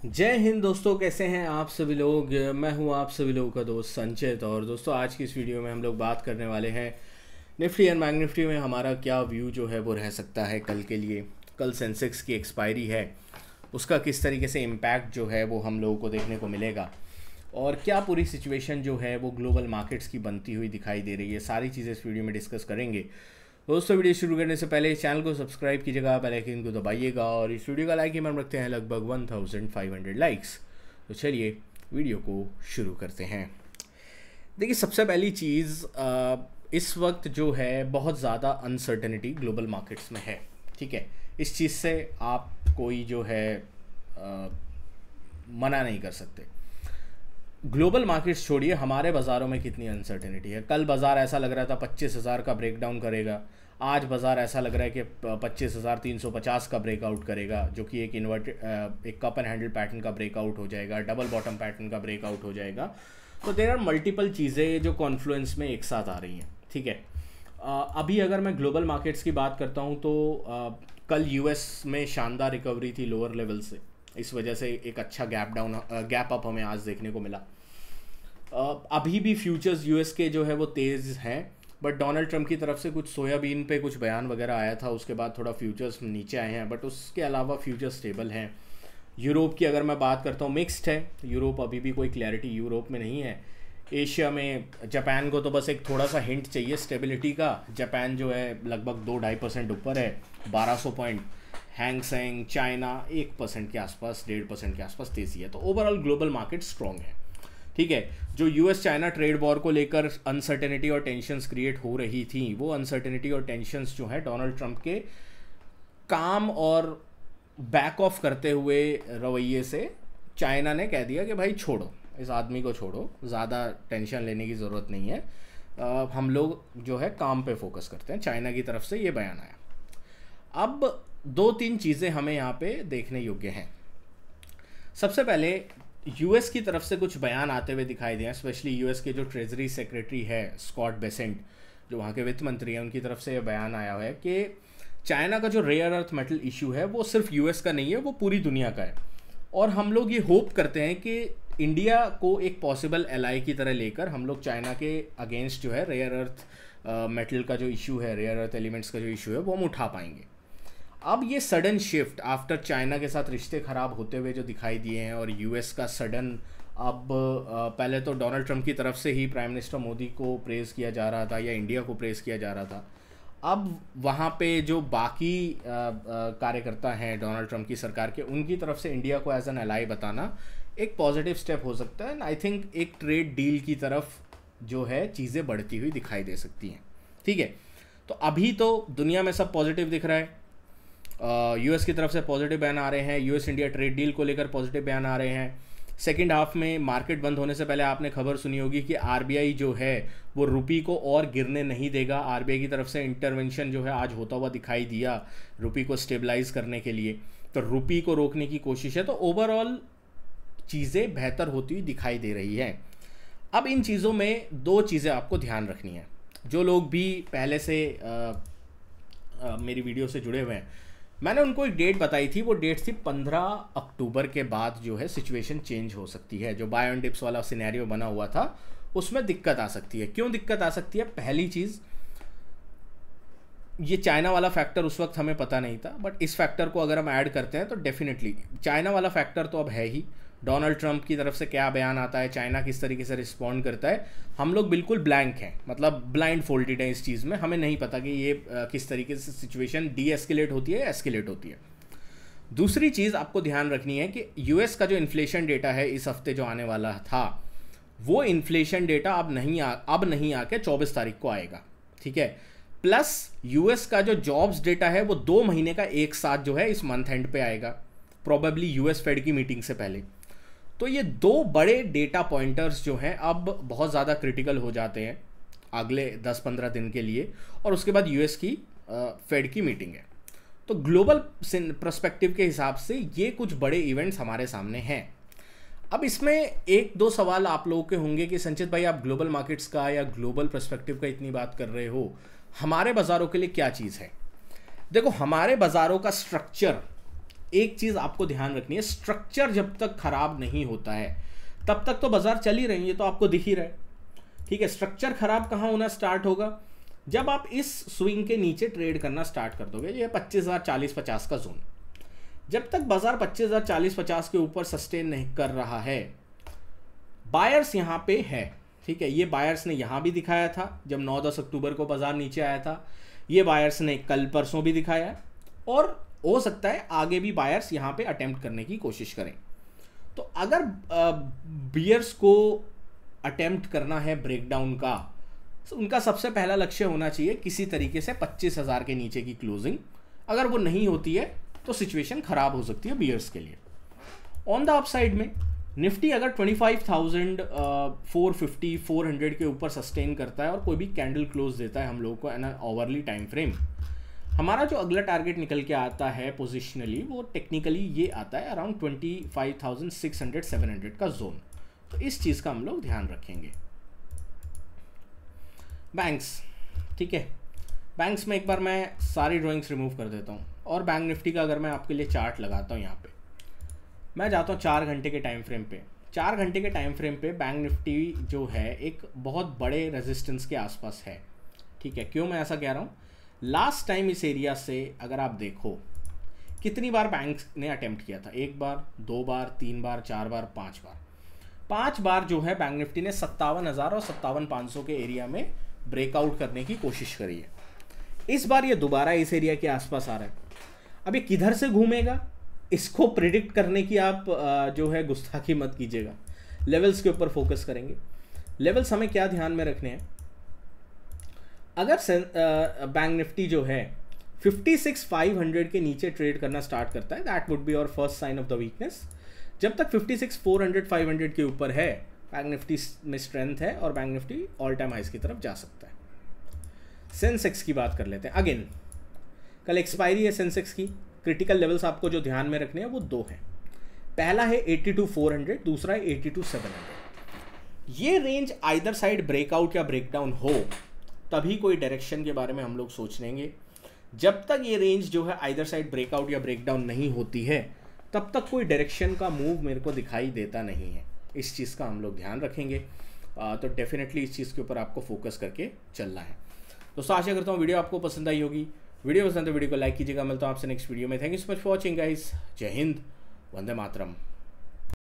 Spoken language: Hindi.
जय हिंद दोस्तों, कैसे हैं आप सभी लोग। मैं हूं आप सभी लोगों का दोस्त संचित। और दोस्तों, आज की इस वीडियो में हम लोग बात करने वाले हैं निफ्टी एंड बैंक निफ्टी में हमारा क्या व्यू जो है वो रह सकता है कल के लिए। कल सेंसेक्स की एक्सपायरी है, उसका किस तरीके से इम्पैक्ट जो है वो हम लोगों को देखने को मिलेगा और क्या पूरी सिचुएशन जो है वो ग्लोबल मार्केट्स की बनती हुई दिखाई दे रही है। सारी चीज़ें इस वीडियो में डिस्कस करेंगे। दोस्तों, वीडियो शुरू करने से पहले इस चैनल को सब्सक्राइब कीजिएगा, बेल आइकन को दबाइएगा और इस वीडियो का लाइक हम रखते हैं लगभग 1500 लाइक्स। तो चलिए वीडियो को शुरू करते हैं। देखिए, सबसे पहली चीज़, इस वक्त जो है बहुत ज़्यादा अनसर्टेनिटी ग्लोबल मार्केट्स में है। ठीक है, इस चीज़ से आप कोई जो है मना नहीं कर सकते। ग्लोबल मार्केट्स छोड़िए, हमारे बाज़ारों में कितनी अनसर्टेनिटी है। कल बाज़ार ऐसा लग रहा था 25,000 का ब्रेकडाउन करेगा, आज बाज़ार ऐसा लग रहा है कि 25,350 का ब्रेकआउट करेगा, जो कि एक एक कप एंड हैंडल पैटर्न का ब्रेकआउट हो जाएगा, डबल बॉटम पैटर्न का ब्रेकआउट हो जाएगा। तो देयर आर मल्टीपल चीज़ें जो कॉन्फ्लुएंस में एक साथ आ रही हैं। ठीक है, अभी अगर मैं ग्लोबल मार्केट्स की बात करता हूँ तो कल यूएस में शानदार रिकवरी थी लोअर लेवल से, इस वजह से एक अच्छा गैप अप हमें आज देखने को मिला। अभी भी फ्यूचर्स यूएस के जो है वो तेज़ हैं, बट डोनाल्ड ट्रंप की तरफ से कुछ सोयाबीन पे कुछ बयान वगैरह आया था, उसके बाद थोड़ा फ्यूचर्स नीचे आए हैं, बट उसके अलावा फ्यूचर्स स्टेबल हैं। यूरोप की अगर मैं बात करता हूँ, मिक्स्ड है। यूरोप अभी भी कोई क्लैरिटी यूरोप में नहीं है। एशिया में जापान को तो बस एक थोड़ा सा हिंट चाहिए स्टेबिलिटी का। जापान जो है लगभग 2-2.5% ऊपर है, 1200 पॉइंट। हैंगसेंग चाइना 1% के आसपास, 1.5% के आसपास तेज़ी है। तो ओवरऑल ग्लोबल मार्केट स्ट्रॉन्ग है। ठीक है, जो यूएस चाइना ट्रेड वॉर को लेकर अनसर्टेनिटी और टेंशन्स क्रिएट हो रही थी, वो अनसर्टेनिटी और टेंशन्स जो है डोनाल्ड ट्रंप के काम और बैक ऑफ करते हुए रवैये से चाइना ने कह दिया कि भाई छोड़ो, इस आदमी को छोड़ो, ज़्यादा टेंशन लेने की ज़रूरत नहीं है, हम लोग जो है काम पे फोकस करते हैं। चाइना की तरफ से ये बयान आया। अब 2-3 चीज़ें हमें यहाँ पे देखने योग्य हैं। सबसे पहले यूएस की तरफ से कुछ बयान आते हुए दिखाई दिए, स्पेशली यूएस के जो ट्रेजरी सेक्रेटरी है स्कॉट बेसेंट, जो वहाँ के वित्त मंत्री हैं, उनकी तरफ से यह बयान आया है कि चाइना का जो रेयर अर्थ मेटल इशू है वो सिर्फ यूएस का नहीं है, वो पूरी दुनिया का है। और हम लोग ये होप करते हैं कि इंडिया को एक पॉसिबल एलाई की तरह लेकर हम लोग चाइना के अगेंस्ट जो है रेयर अर्थ मेटल का जो इशू है, रेयर अर्थ एलिमेंट्स का जो इशू है, वो हम उठा पाएंगे। अब ये सडन शिफ्ट आफ्टर चाइना के साथ रिश्ते ख़राब होते हुए जो दिखाई दिए हैं, और यूएस का सडन, अब पहले तो डोनाल्ड ट्रंप की तरफ से ही प्राइम मिनिस्टर मोदी को प्रेज़ किया जा रहा था या इंडिया को प्रेज़ किया जा रहा था। अब वहाँ पे जो बाकी कार्यकर्ता हैं डोनाल्ड ट्रंप की सरकार के, उनकी तरफ से इंडिया को एज एन एलाई बताना एक पॉजिटिव स्टेप हो सकता है। एंड आई थिंक एक ट्रेड डील की तरफ जो है चीज़ें बढ़ती हुई दिखाई दे सकती हैं। ठीक है, तो अभी तो दुनिया में सब पॉजिटिव दिख रहा है। यूएस की तरफ से पॉजिटिव बयान आ रहे हैं, यूएस इंडिया ट्रेड डील को लेकर पॉजिटिव बयान आ रहे हैं। सेकेंड हाफ में मार्केट बंद होने से पहले आपने खबर सुनी होगी कि आरबीआई जो है वो रुपी को और गिरने नहीं देगा। आरबीआई की तरफ से इंटरवेंशन जो है आज होता हुआ दिखाई दिया रुपी को स्टेबलाइज करने के लिए, तो रुपी को रोकने की कोशिश है। तो ओवरऑल चीज़ें बेहतर होती हुई दिखाई दे रही हैं। अब इन चीज़ों में 2 चीज़ें आपको ध्यान रखनी है। जो लोग भी पहले से मेरी वीडियो से जुड़े हुए हैं, मैंने उनको एक डेट बताई थी, वो डेट थी 15 अक्टूबर के बाद जो है सिचुएशन चेंज हो सकती है। जो बाय ऑन डिप्स वाला सिनेरियो बना हुआ था उसमें दिक्कत आ सकती है। क्यों दिक्कत आ सकती है? पहली चीज़, ये चाइना वाला फैक्टर उस वक्त हमें पता नहीं था, बट इस फैक्टर को अगर हम ऐड करते हैं तो डेफिनेटली चाइना वाला फैक्टर तो अब है ही। डोनाल्ड ट्रंप की तरफ से क्या बयान आता है, चाइना किस तरीके से रिस्पॉन्ड करता है, हम लोग बिल्कुल ब्लैंक हैं, मतलब ब्लाइंड फोल्डेड है इस चीज़ में। हमें नहीं पता कि ये किस तरीके से सिचुएशन डी एस्केलेट होती है, एस्केलेट होती है। दूसरी चीज़ आपको ध्यान रखनी है कि यूएस का जो इन्फ्लेशन डेटा है इस हफ्ते जो आने वाला था, वो इन्फ्लेशन डेटा अब नहीं आके 24 तारीख को आएगा। ठीक है, प्लस यूएस का जो जॉब्स डेटा है वो 2 महीने का एक साथ जो है इस मंथ एंड पे आएगा, प्रोबेबली यूएस फेड की मीटिंग से पहले। तो ये 2 बड़े डेटा पॉइंटर्स जो हैं अब बहुत ज़्यादा क्रिटिकल हो जाते हैं अगले 10-15 दिन के लिए, और उसके बाद यूएस की फेड की मीटिंग है। तो ग्लोबल पर्सपेक्टिव के हिसाब से ये कुछ बड़े इवेंट्स हमारे सामने हैं। अब इसमें 1-2 सवाल आप लोगों के होंगे कि संचित भाई, आप ग्लोबल मार्केट्स का या ग्लोबल पर्सपेक्टिव का इतनी बात कर रहे हो, हमारे बाज़ारों के लिए क्या चीज़ है? देखो, हमारे बाज़ारों का स्ट्रक्चर एक चीज़ आपको ध्यान रखनी है, स्ट्रक्चर जब तक खराब नहीं होता है तब तक तो बाजार चल ही रही है, तो आपको दिख ही रहा है, ठीक है। स्ट्रक्चर खराब कहाँ होना स्टार्ट होगा, जब आप इस स्विंग के नीचे ट्रेड करना स्टार्ट कर दोगे, ये 25,000 40-50 का जोन। जब तक बाजार 25,000 40-50 के ऊपर सस्टेन नहीं कर रहा है, बायर्स यहाँ पे है, ठीक है। ये बायर्स ने यहाँ भी दिखाया था जब 9-10 अक्टूबर को बाजार नीचे आया था, ये बायर्स ने कल परसों भी दिखाया है, और हो सकता है आगे भी बायर्स यहाँ पे अटेम्प्ट करने की कोशिश करें। तो अगर बियर्स को अटेम्प्ट करना है ब्रेकडाउन का, तो उनका सबसे पहला लक्ष्य होना चाहिए किसी तरीके से 25,000 के नीचे की क्लोजिंग। अगर वो नहीं होती है तो सिचुएशन खराब हो सकती है बियर्स के लिए। ऑन द अपसाइड में निफ्टी अगर 25,450 400 के ऊपर सस्टेन करता है और कोई भी कैंडल क्लोज देता है हम लोगों को एन ओवरली टाइम फ्रेम, हमारा जो अगला टारगेट निकल के आता है पोजिशनली, वो टेक्निकली ये आता है अराउंड 25,600 700 का जोन। तो इस चीज़ का हम लोग ध्यान रखेंगे। बैंक्स, ठीक है, बैंक्स में एक बार मैं सारी ड्राइंग्स रिमूव कर देता हूँ, और बैंक निफ्टी का अगर मैं आपके लिए चार्ट लगाता हूँ, यहाँ पे मैं जाता हूँ 4 घंटे के टाइम फ्रेम पे। 4 घंटे के टाइम फ्रेम पे बैंक निफ्टी जो है एक बहुत बड़े रेजिस्टेंस के आसपास है, ठीक है। क्यों मैं ऐसा कह रहा हूँ, लास्ट टाइम इस एरिया से अगर आप देखो कितनी बार बैंक ने अटेम्प्ट किया था, 1 बार 2 बार 3 बार 4 बार 5 बार, 5 बार जो है बैंक निफ्टी ने 57,000 और 57,500 के एरिया में ब्रेकआउट करने की कोशिश करी है। इस बार ये दोबारा इस एरिया के आसपास आ रहा है। अब ये किधर से घूमेगा, इसको प्रिडिक्ट करने की आप जो है गुस्ताखी मत कीजिएगा। लेवल्स के ऊपर फोकस करेंगे। लेवल्स हमें क्या ध्यान में रखने हैं, अगर बैंक निफ्टी जो है 56,500 के नीचे ट्रेड करना स्टार्ट करता है, that would be our first sign of the weakness. जब तक 56,400 500 के ऊपर है, बैंक निफ्टी में स्ट्रेंथ है और बैंक निफ्टी ऑल टाइम हाइस की तरफ जा सकता है। सेंसेक्स की बात कर लेते हैं। अगेन कल एक्सपायरी है सेंसेक्स की। क्रिटिकल लेवल्स आपको जो ध्यान में रखने हैं वो 2 हैं। पहला है 82,400, दूसरा है 82,700। ये रेंज आइदर साइड ब्रेकआउट या ब्रेकडाउन हो तभी कोई डायरेक्शन के बारे में हम लोग सोच लेंगे। जब तक ये रेंज जो है आइदर साइड ब्रेकआउट या ब्रेकडाउन नहीं होती है, तब तक कोई डायरेक्शन का मूव मेरे को दिखाई देता नहीं है। इस चीज़ का हम लोग ध्यान रखेंगे। तो डेफिनेटली इस चीज़ के ऊपर आपको फोकस करके चलना है। दोस्तों आशा करता हूँ वीडियो आपको पसंद आई होगी। वीडियो पसंद है तो वीडियो को लाइक कीजिएगा। मिलता हूँ आपसे नेक्स्ट वीडियो में। Thank you so much for watching guys. जय हिंद, वंदे मातरम।